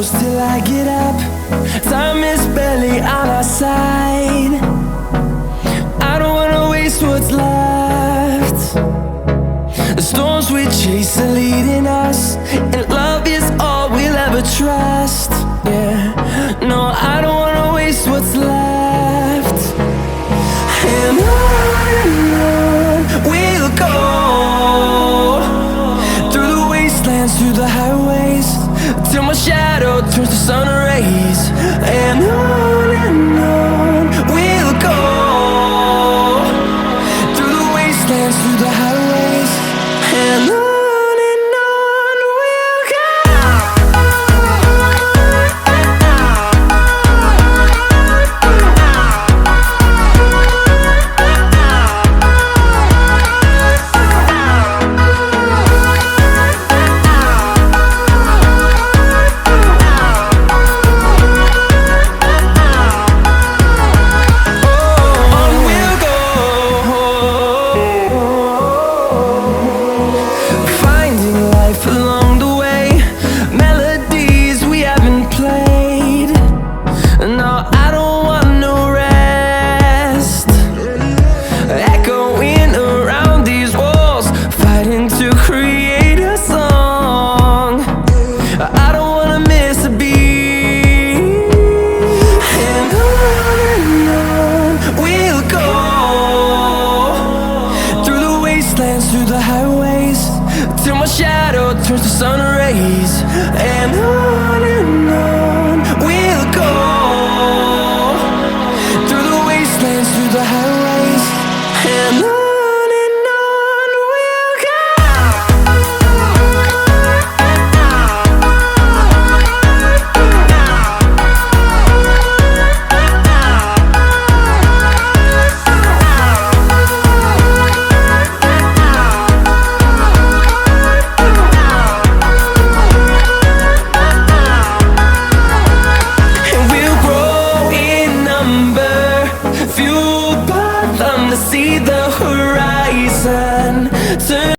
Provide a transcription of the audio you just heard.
close till I get up. Time is barely on our side. I don't wanna waste what's left. The storms we chase are leading us, and love is all we'll ever trust. Yeah, no, I don't wanna waste what's left. And on we'll go, through the wastelands, through the highways, till my shadow turns to sun rays. And on we'll go, through the wastelands, through the highways, and on we'll go. Through the highways, till my shadow turns to sun rays. And on